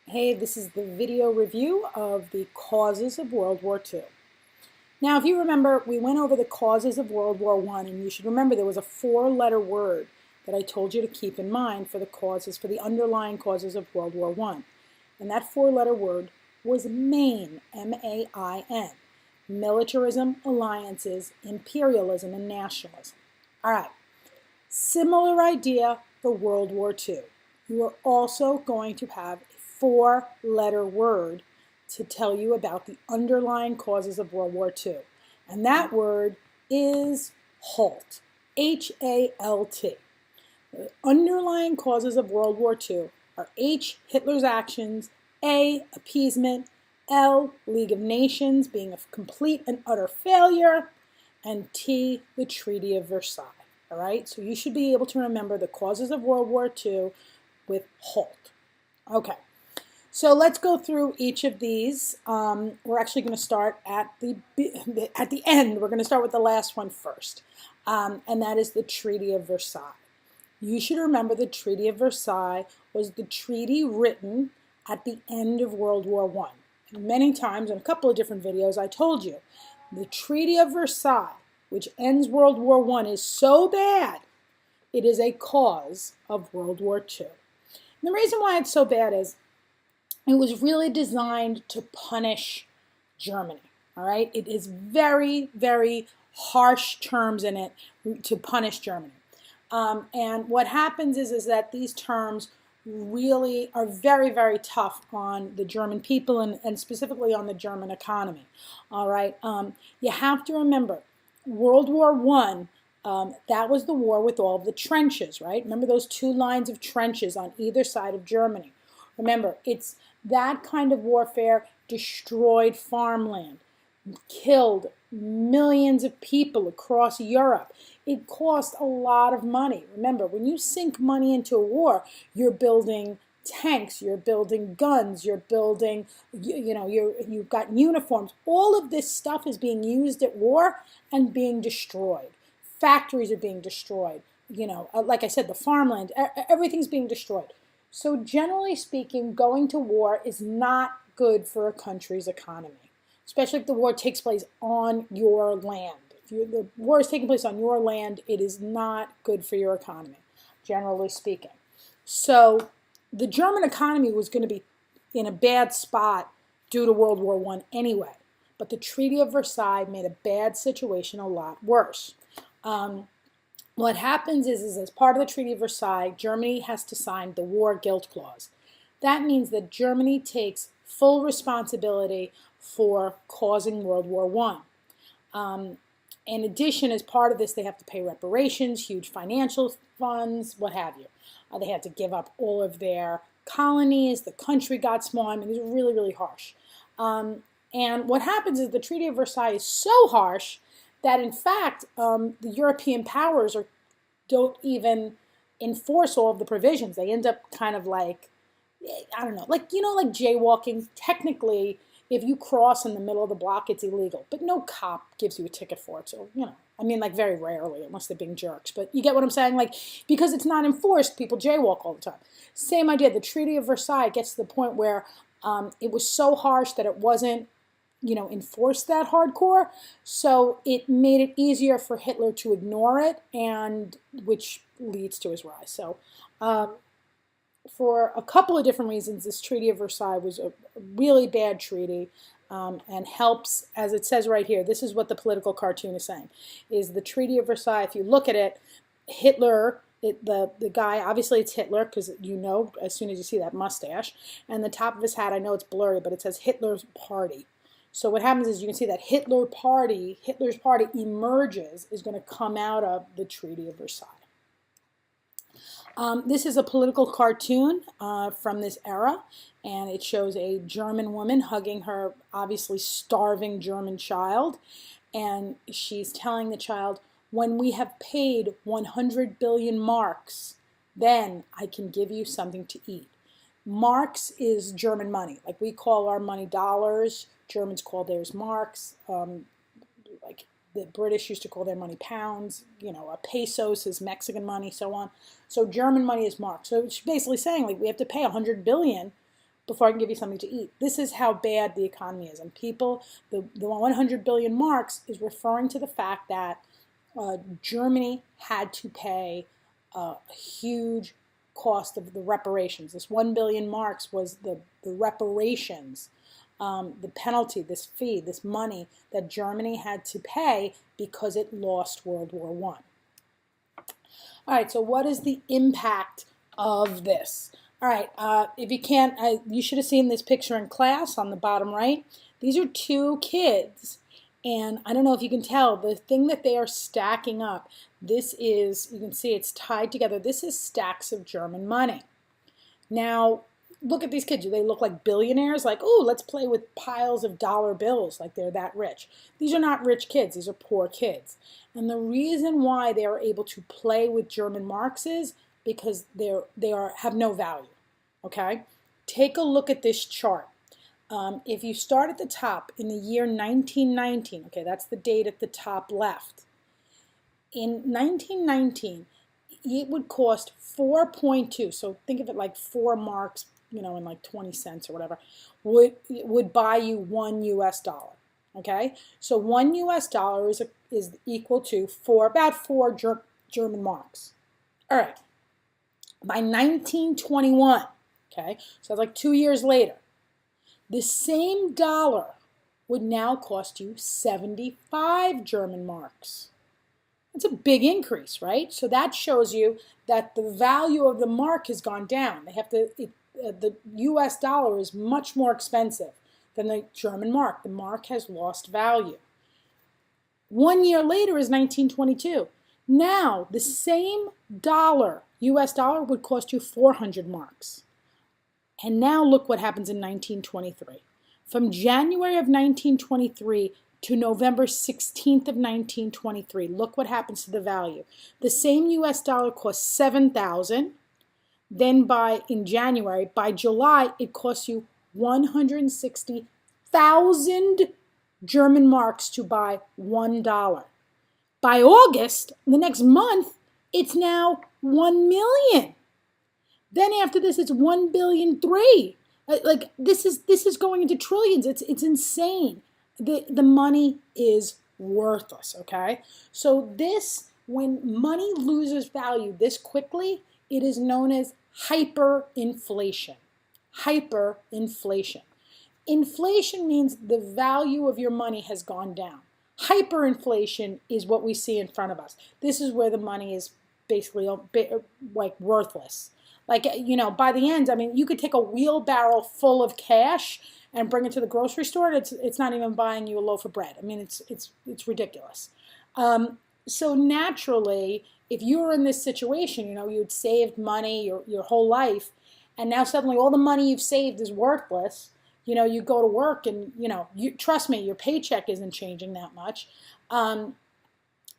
Hey, this is the video review of the causes of World War II. Now, if you remember, we went over the causes of World War I, and you should remember there was a four-letter word that I told you to keep in mind for the causes, for the underlying causes of World War I. And that four-letter word was MAIN, M-A-I-N, militarism, alliances, imperialism, and nationalism. All right, similar idea for World War II. You are also going to have a four-letter word to tell you about the underlying causes of World War II. And that word is HALT, H-A-L-T. The underlying causes of World War II are H, Hitler's actions, A, appeasement, L, League of Nations being a complete and utter failure, and T, the Treaty of Versailles. All right, so you should be able to remember the causes of World War II with HALT. Okay, so let's go through each of these. We're actually going to start at the end. We're going to start with the last one first, and that is the Treaty of Versailles. You should remember the Treaty of Versailles was the treaty written at the end of World War I. And many times in a couple of different videos, I told you the Treaty of Versailles, which ends World War I, is so bad, it is a cause of World War II. And the reason why it's so bad is it was really designed to punish Germany, all right? It is very, very harsh terms in it to punish Germany. And what happens is that these terms really are very, very tough on the German people and specifically on the German economy, all right? You have to remember, World War I, that was the war with all of the trenches, right? Remember those two lines of trenches on either side of Germany. Remember, it's that kind of warfare destroyed farmland, killed millions of people across Europe. It cost a lot of money. Remember, when you sink money into a war, you're building tanks, you're building guns, you're building, you've got uniforms. All of this stuff is being used at war and being destroyed. Factories are being destroyed. Like I said, the farmland, everything's being destroyed. So generally speaking, going to war is not good for a country's economy, especially if the war takes place on your land. If the war is taking place on your land, it is not good for your economy, generally speaking. So the German economy was going to be in a bad spot due to World War I anyway. But the Treaty of Versailles made a bad situation a lot worse. What happens is as part of the Treaty of Versailles, Germany has to sign the War Guilt Clause. That means that Germany takes full responsibility for causing World War I. In addition, as part of this, they have to pay reparations, huge financial funds, what have you. They had to give up all of their colonies. The country got small. I mean, it was really, really harsh. And what happens is the Treaty of Versailles is so harsh that, in fact, the European powers don't even enforce all of the provisions. They end up kind of like, I don't know, like jaywalking. Technically, if you cross in the middle of the block, it's illegal. But no cop gives you a ticket for it. So, like very rarely, unless they're being jerks. But you get what I'm saying? Like, because it's not enforced, people jaywalk all the time. Same idea. The Treaty of Versailles gets to the point where it was so harsh that it wasn't, enforced that hardcore. So it made it easier for Hitler to ignore it, and which leads to his rise. So for a couple of different reasons, this Treaty of Versailles was a really bad treaty, and helps, as it says right here, this is what the political cartoon is saying, is the Treaty of Versailles, if you look at it, Hitler, the guy, obviously it's Hitler, because as soon as you see that mustache, and the top of his hat, I know it's blurry, but it says Hitler's Party. So what happens is you can see that Hitler's party emerges, is going to come out of the Treaty of Versailles. This is a political cartoon from this era, and it shows a German woman hugging her obviously starving German child, and she's telling the child, when we have paid 100 billion marks, then I can give you something to eat. Marks is German money. Like we call our money dollars, Germans call theirs marks. Like the British used to call their money pounds. A pesos is Mexican money, so on. So German money is marks. So it's basically saying, like, we have to pay 100 billion before I can give you something to eat. This is how bad the economy is. And people, the 100 billion marks is referring to the fact that Germany had to pay a huge cost of the reparations. This 1 billion marks was the reparations, the penalty, this fee, this money that Germany had to pay because it lost World War I. All right, so what is the impact of this? All right, if you can't, you should have seen this picture in class on the bottom right. These are two kids, and I don't know if you can tell, the thing that they are stacking up, this is, you can see it's tied together. This is stacks of German money. Now, look at these kids. Do they look like billionaires? Like, oh, let's play with piles of dollar bills, like they're that rich. These are not rich kids. These are poor kids. And the reason why they are able to play with German marks is because they have no value, okay? Take a look at this chart. If you start at the top in the year 1919, okay, that's the date at the top left. In 1919, it would cost 4.2, so think of it like 4 marks, you know, in like 20 cents or whatever, would buy you $1 US, okay? So $1 US is equal to about 4 German marks. All right, by 1921, okay, so like 2 years later, the same dollar would now cost you 75 German marks. It's a big increase, right? So that shows you that the value of the mark has gone down. They have to, the US dollar is much more expensive than the German mark. The mark has lost value. 1 year later is 1922. Now, the same dollar, US dollar, would cost you 400 marks. And now look what happens in 1923. From January of 1923 to November 16th of 1923, look what happens to the value. The same US dollar costs 7,000. Then in January, by July, it costs you 160,000 German marks to buy $1. By August, the next month, it's now 1 million. Then after this, it's 1.3 billion. Like this is going into trillions. It's insane. The money is worthless. Okay, so this, when money loses value this quickly, it is known as hyperinflation. Hyperinflation. Inflation means the value of your money has gone down. Hyperinflation is what we see in front of us. This is where the money is basically like worthless. Like, you know, by the end, I mean, you could take a wheelbarrow full of cash and bring it to the grocery store, and it's not even buying you a loaf of bread. I mean, it's ridiculous. So naturally, if you were in this situation, you know, you'd saved money your whole life, and now suddenly all the money you've saved is worthless. You know, you go to work and, you know, trust me, your paycheck isn't changing that much.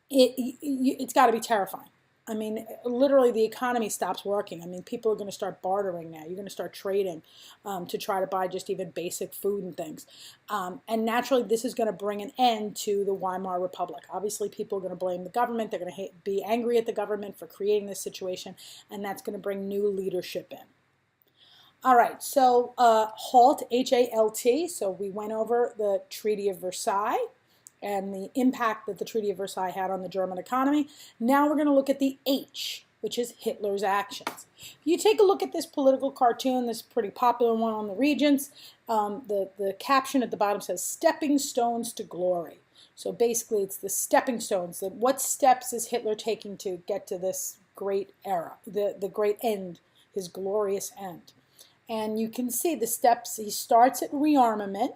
It's got to be terrifying. I mean, literally the economy stops working. I mean, people are going to start bartering now. You're going to start trading to try to buy just even basic food and things. And naturally, this is going to bring an end to the Weimar Republic. Obviously, people are going to blame the government. They're going to be angry at the government for creating this situation, and that's going to bring new leadership in. All right, so HALT, H-A-L-T. So we went over the Treaty of Versailles and the impact that the Treaty of Versailles had on the German economy. Now we're going to look at the H, which is Hitler's actions. If you take a look at this political cartoon, this pretty popular one on the Regents, the caption at the bottom says, "Stepping Stones to Glory." So basically it's the stepping stones. What steps is Hitler taking to get to this great era, the great end, his glorious end? And you can see the steps. He starts at rearmament.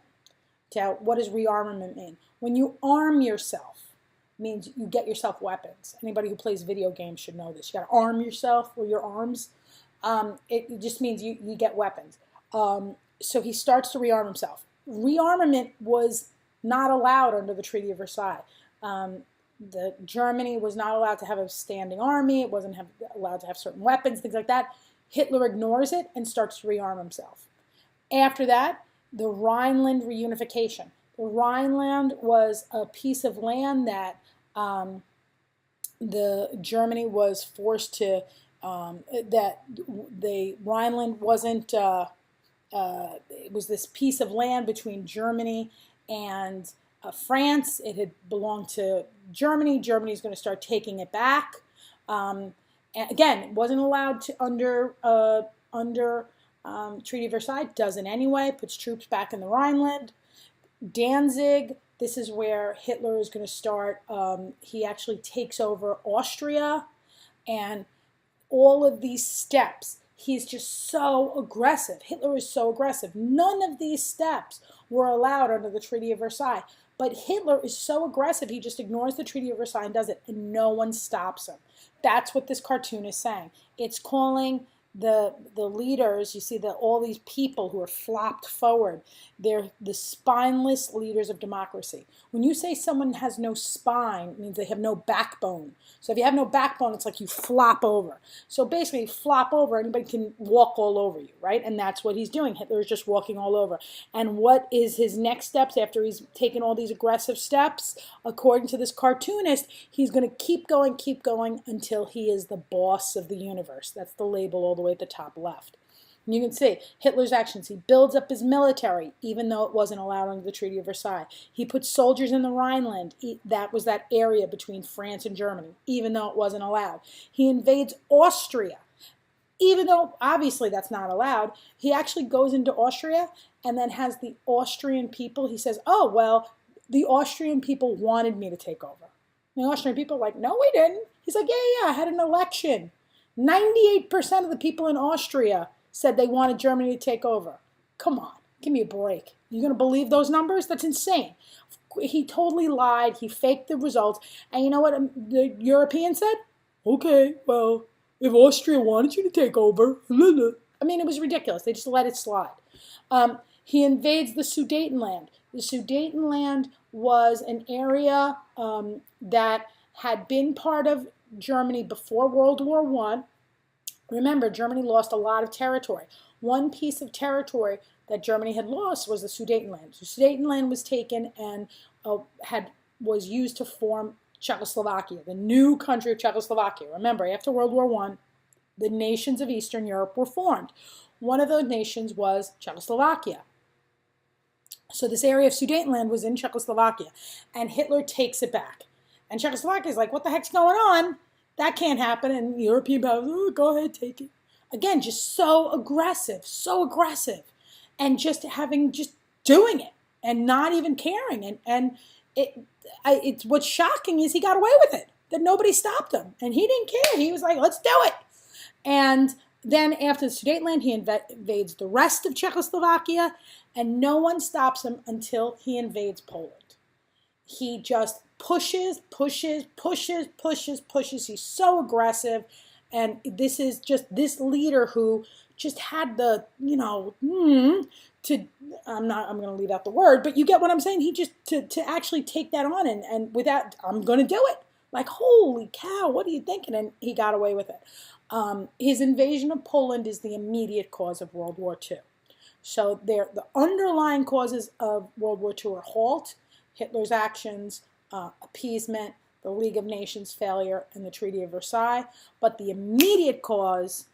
What does rearmament mean? When you arm yourself, it means you get yourself weapons. Anybody who plays video games should know this. You got to arm yourself with your arms. It just means you get weapons. So he starts to rearm himself. Rearmament was not allowed under the Treaty of Versailles. Germany was not allowed to have a standing army. It wasn't allowed to have certain weapons, things like that. Hitler ignores it and starts to rearm himself. After that, the Rhineland reunification. The Rhineland was a piece of land that Germany was forced to, that the Rhineland wasn't it was this piece of land between Germany and France. It had belonged to Germany. Germany's going to start taking it back. And again, it wasn't allowed to under Treaty of Versailles. Doesn't anyway. Puts troops back in the Rhineland. Danzig. This is where Hitler is going to start. He actually takes over Austria, and all of these steps. He's just so aggressive. Hitler is so aggressive. None of these steps were allowed under the Treaty of Versailles. But Hitler is so aggressive, he just ignores the Treaty of Versailles and does it, and no one stops him. That's what this cartoon is saying. It's calling the leaders, you see all these people who are flopped forward, they're the spineless leaders of democracy. When you say someone has no spine, it means they have no backbone. So if you have no backbone, it's like you flop over. So basically, flop over, anybody can walk all over you, right? And that's what he's doing. Hitler is just walking all over. And what is his next steps after he's taken all these aggressive steps? According to this cartoonist, he's going to keep going until he is the boss of the universe. That's the label all the way at the top left. And you can see Hitler's actions. He builds up his military, even though it wasn't allowed under the Treaty of Versailles. He put soldiers in the Rhineland. That was that area between France and Germany, even though it wasn't allowed. He invades Austria, even though obviously that's not allowed. He actually goes into Austria and then has the Austrian people. He says, oh, well, the Austrian people wanted me to take over. And the Austrian people are like, no, we didn't. He's like, yeah, I had an election. 98% of the people in Austria said they wanted Germany to take over. Come on, give me a break. You going to believe those numbers? That's insane. He totally lied. He faked the results. And you know what the Europeans said? Okay, well, if Austria wanted you to take over, I mean, it was ridiculous. They just let it slide. He invades the Sudetenland. The Sudetenland was an area that had been part of Germany before World War I. Remember, Germany lost a lot of territory. One piece of territory that Germany had lost was the Sudetenland. The Sudetenland was taken and was used to form Czechoslovakia, the new country of Czechoslovakia. Remember, after World War I, the nations of Eastern Europe were formed. One of those nations was Czechoslovakia. So this area of Sudetenland was in Czechoslovakia, and Hitler takes it back. And Czechoslovakia is like, what the heck's going on? That can't happen. And European powers, oh, go ahead, take it. Again, just so aggressive. And just doing it and not even caring. And it's what's shocking is he got away with it, that nobody stopped him. And he didn't care. He was like, let's do it. And then after the Sudetenland, he invades the rest of Czechoslovakia, and no one stops him until he invades Poland. He just pushes. He's so aggressive. And this is just this leader who just had the, I'm going to leave out the word, but you get what I'm saying? He just, to actually take that on and without, I'm going to do it. Like, holy cow, what are you thinking? And he got away with it. His invasion of Poland is the immediate cause of World War II. So the underlying causes of World War II are halt, Hitler's actions, appeasement, the League of Nations failure, and the Treaty of Versailles. But the immediate cause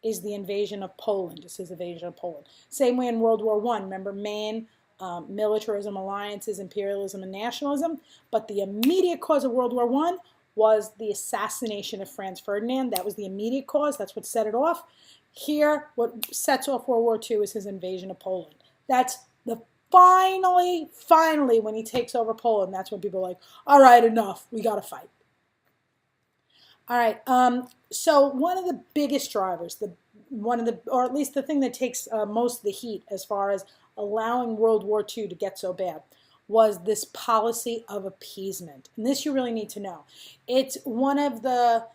is the invasion of Poland. This is invasion of Poland. Same way in World War I. Remember, main militarism, alliances, imperialism, and nationalism. But the immediate cause of World War I was the assassination of Franz Ferdinand. That was the immediate cause. That's what set it off. Here, what sets off World War II is his invasion of Poland. That's the finally, when he takes over Poland, that's when people are like, all right, enough. We got to fight. All right. So one of the biggest drivers, or at least the thing that takes most of the heat as far as allowing World War II to get so bad, was this policy of appeasement. And this you really need to know. It's one of the,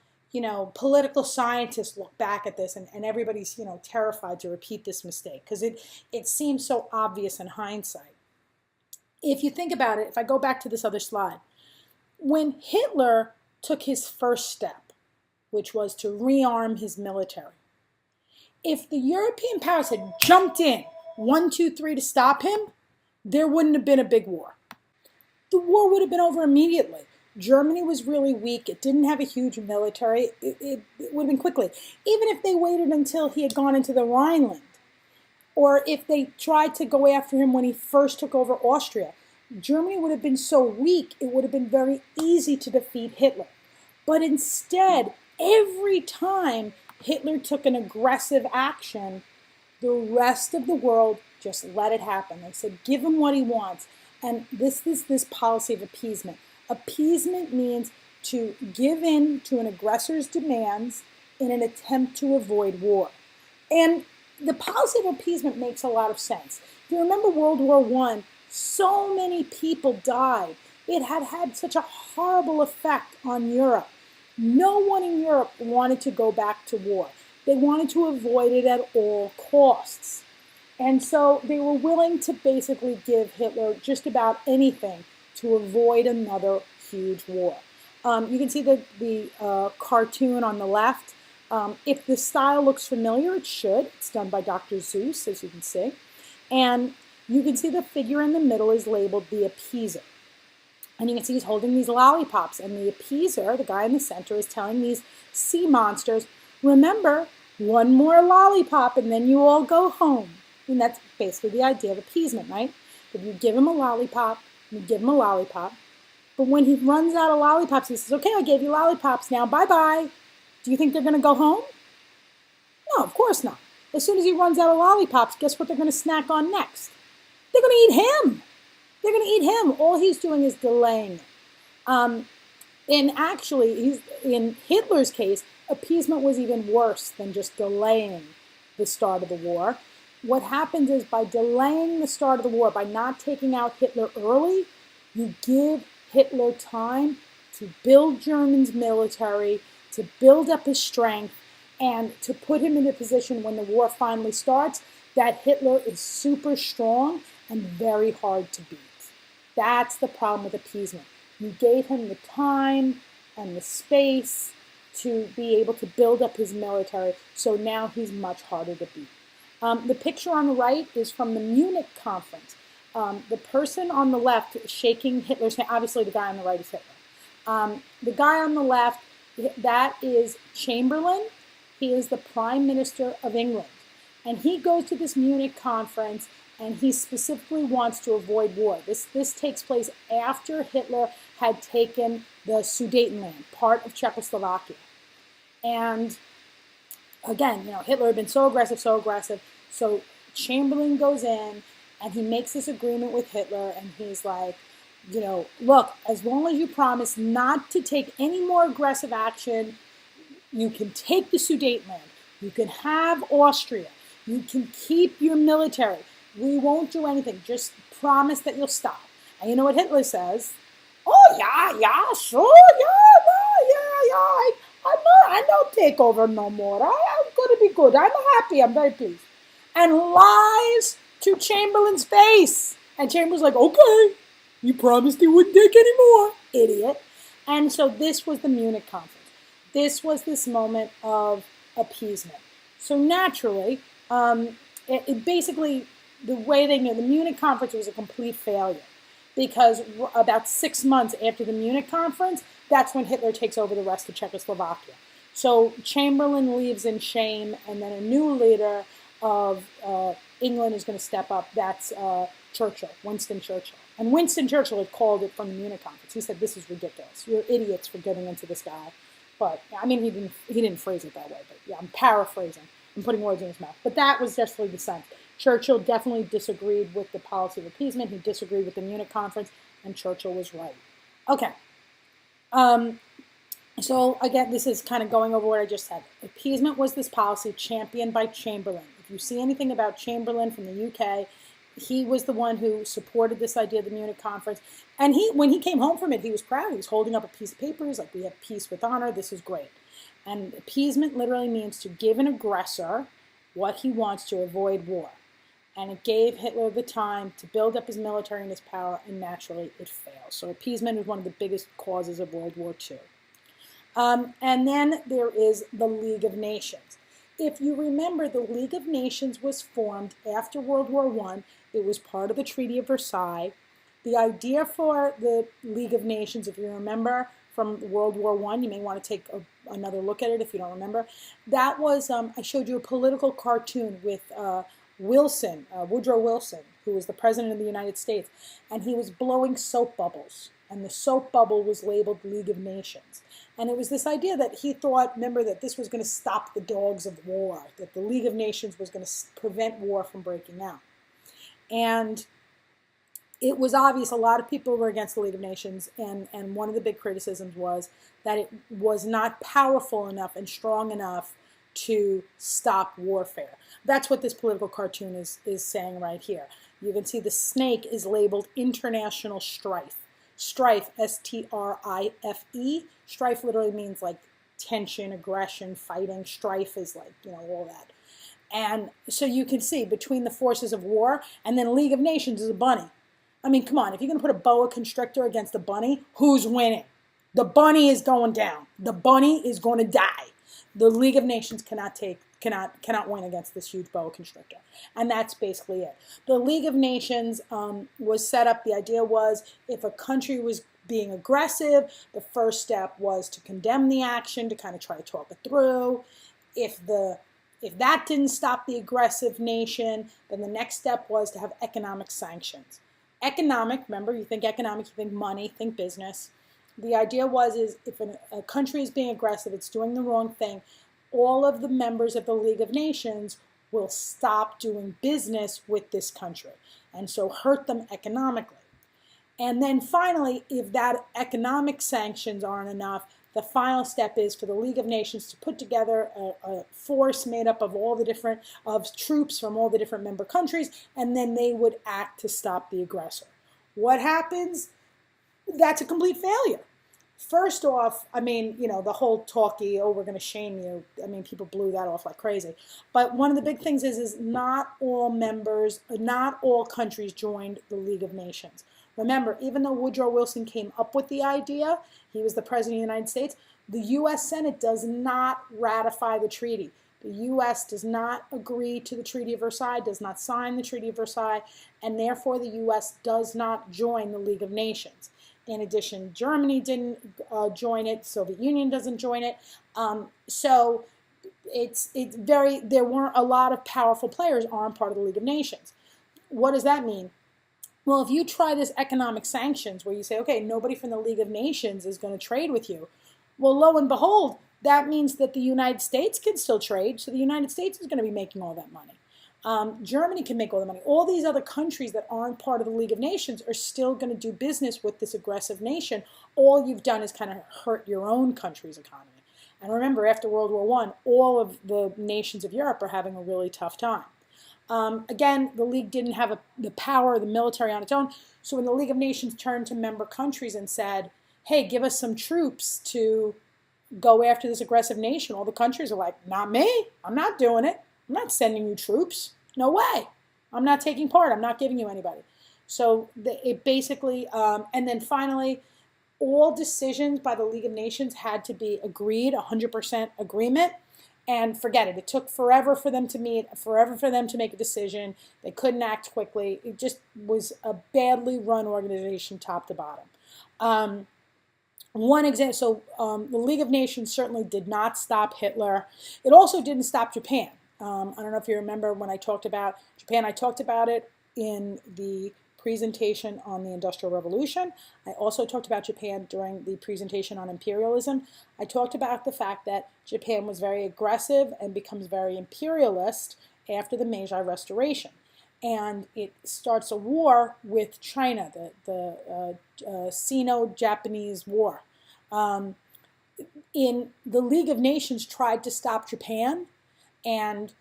political scientists look back at this and everybody's, terrified to repeat this mistake because it seems so obvious in hindsight. If you think about it, if I go back to this other slide, when Hitler took his first step, which was to rearm his military, if the European powers had jumped in 1, 2, 3 to stop him, there wouldn't have been a big war. The war would have been over immediately. Germany was really weak. It didn't have a huge military. It would have been quickly. Even if they waited until he had gone into the Rhineland, Or if they tried to go after him when he first took over Austria, Germany would have been so weak, it would have been very easy to defeat Hitler. But instead, every time Hitler took an aggressive action, the rest of the world just let it happen. They said, give him what he wants. And this is this policy of appeasement. Appeasement means to give in to an aggressor's demands in an attempt to avoid war. And the policy of appeasement makes a lot of sense. If you remember World War I, so many people died. It had had such a horrible effect on Europe. No one in Europe wanted to go back to war. They wanted to avoid it at all costs. And so they were willing to basically give Hitler just about anything to avoid another huge war. You can see the cartoon on the left. If the style looks familiar, it should. It's done by Dr. Seuss, as you can see. And you can see the figure in the middle is labeled the appeaser. And you can see he's holding these lollipops. And the appeaser, the guy in the center, is telling these sea monsters, remember, one more lollipop and then you all go home. And that's basically the idea of appeasement, right? That you give him a lollipop, you give him a lollipop. But when he runs out of lollipops, he says, okay, I gave you lollipops now, bye-bye. Do you think they're going to go home? No, of course not. As soon as he runs out of lollipops, guess what they're going to snack on next? They're going to eat him. They're going to eat him. All he's doing is delaying it. And actually, in Hitler's case, appeasement was even worse than just delaying the start of the war. What happens is by delaying the start of the war, by not taking out Hitler early, you give Hitler time to build Germany's military, to build up his strength, and to put him in a position when the war finally starts that Hitler is super strong and very hard to beat. That's the problem with appeasement. You gave him the time and the space to be able to build up his military, so now he's much harder to beat. The picture on the right is from the Munich conference. The person on the left shaking Hitler's hand, obviously the guy on the right is Hitler. The guy on the left, that is Chamberlain. He is the Prime Minister of England. And he goes to this Munich conference and he specifically wants to avoid war. This takes place after Hitler had taken the Sudetenland, part of Czechoslovakia. And again, Hitler had been so aggressive. So Chamberlain goes in and he makes this agreement with Hitler and he's like, look, as long as you promise not to take any more aggressive action, you can take the Sudetenland, you can have Austria, you can keep your military. We won't do anything. Just promise that you'll stop. And you know what Hitler says? Oh, yeah, sure, yeah. I don't take over no more. I'm going to be good. I'm happy. I'm very pleased. And lies to Chamberlain's face. And Chamberlain's like, okay, you promised you wouldn't take any more, idiot. And so this was the Munich conference. This was this moment of appeasement. So naturally, it basically, the way they knew, the Munich conference was a complete failure. Because about 6 months after the Munich conference, that's when Hitler takes over the rest of Czechoslovakia. So Chamberlain leaves in shame, and then a new leader of England is going to step up. That's Churchill, Winston Churchill. And Winston Churchill had called it from the Munich conference. He said, this is ridiculous. You're idiots for getting into this guy. But, I mean, he didn't phrase it that way. But, yeah, I'm paraphrasing. I'm putting words in his mouth. But that was definitely the sense. Churchill definitely disagreed with the policy of appeasement. He disagreed with the Munich conference, and Churchill was right. Okay. So, again, this is kind of going over what I just said. Appeasement was this policy championed by Chamberlain. If you see anything about Chamberlain from the UK, he was the one who supported this idea of the Munich conference. And when he came home from it, he was proud. He was holding up a piece of paper. He's like, we have peace with honor. This is great. And appeasement literally means to give an aggressor what he wants to avoid war. And it gave Hitler the time to build up his military and his power, and naturally it failed. So appeasement is one of the biggest causes of World War II. And then there is the League of Nations. If you remember, the League of Nations was formed after World War I. It was part of the Treaty of Versailles. The idea for the League of Nations, if you remember from World War I, you may want to take another look at it if you don't remember. That was, I showed you a political cartoon with Woodrow Wilson, who was the president of the United States, and he was blowing soap bubbles. And the soap bubble was labeled League of Nations. And it was this idea that he thought, remember, that this was going to stop the dogs of war, that the League of Nations was going to prevent war from breaking out. And it was obvious a lot of people were against the League of Nations, and one of the big criticisms was that it was not powerful enough and strong enough to stop warfare. That's what this political cartoon is saying right here. You can see the snake is labeled international strife. Strife, S-T-R-I-F-E. Strife literally means like tension, aggression, fighting. Strife is like, all that. And so you can see between the forces of war, and then League of Nations is a bunny. I mean, come on, if you're going to put a boa constrictor against a bunny, who's winning? The bunny is going down. The bunny is going to die. The League of Nations cannot win against this huge boa constrictor. And that's basically it. The League of Nations was set up. The idea was if a country was being aggressive, the first step was to condemn the action, to kind of try to talk it through. If that didn't stop the aggressive nation, then the next step was to have economic sanctions. Economic, remember, you think economic, you think money, think business. The idea is if a country is being aggressive, it's doing the wrong thing, all of the members of the League of Nations will stop doing business with this country, and so hurt them economically. And then finally, if that economic sanctions aren't enough, the final step is for the League of Nations to put together a force made up of troops from all the different member countries, and then they would act to stop the aggressor. What happens? That's a complete failure. First off, I mean, the whole talky, oh, we're going to shame you. I mean, people blew that off like crazy. But one of the big things is not all countries joined the League of Nations. Remember, even though Woodrow Wilson came up with the idea, he was the president of the United States, the U.S. Senate does not ratify the treaty. The U.S. does not agree to the Treaty of Versailles, does not sign the Treaty of Versailles, and therefore the U.S. does not join the League of Nations. In addition, Germany didn't join it. Soviet Union doesn't join it. So there weren't a lot of powerful players aren't part of the League of Nations. What does that mean? Well, if you try this economic sanctions where you say, okay, nobody from the League of Nations is going to trade with you, well, lo and behold, that means that the United States can still trade. So the United States is going to be making all that money. Germany can make all the money. All these other countries that aren't part of the League of Nations are still going to do business with this aggressive nation. All you've done is kind of hurt your own country's economy. And remember, after World War I, all of the nations of Europe are having a really tough time. Again, the League didn't have the power of the military on its own. So when the League of Nations turned to member countries and said, hey, give us some troops to go after this aggressive nation, all the countries are like, not me. I'm not doing it. I'm not sending you troops. No way. I'm not taking part. I'm not giving you anybody. So it basically, and then finally, all decisions by the League of Nations had to be agreed, 100% agreement. And forget it. It took forever for them to meet, forever for them to make a decision. They couldn't act quickly. It just was a badly run organization top to bottom. One example, so the League of Nations certainly did not stop Hitler. It also didn't stop Japan. I don't know if you remember when I talked about Japan. I talked about it in the presentation on the Industrial Revolution. I also talked about Japan during the presentation on imperialism. I talked about the fact that Japan was very aggressive and becomes very imperialist after the Meiji Restoration. And it starts a war with China, the Sino-Japanese War. In the League of Nations tried to stop Japan and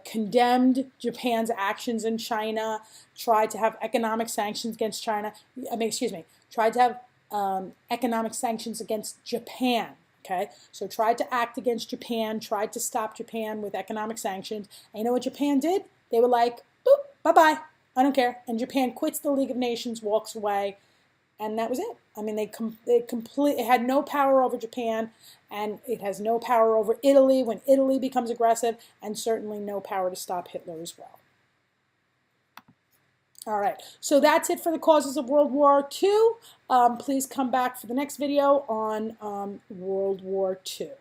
condemned Japan's actions in China, tried to have economic sanctions against China. Tried to have economic sanctions against Japan. Okay, so tried to act against Japan, tried to stop Japan with economic sanctions. And you know what Japan did? They were like, boop, bye-bye, I don't care. And Japan quits the League of Nations, walks away, and that was it. I mean, it had no power over Japan, and it has no power over Italy when Italy becomes aggressive, and certainly no power to stop Hitler as well. All right, so that's it for the causes of World War II. Please come back for the next video on World War II.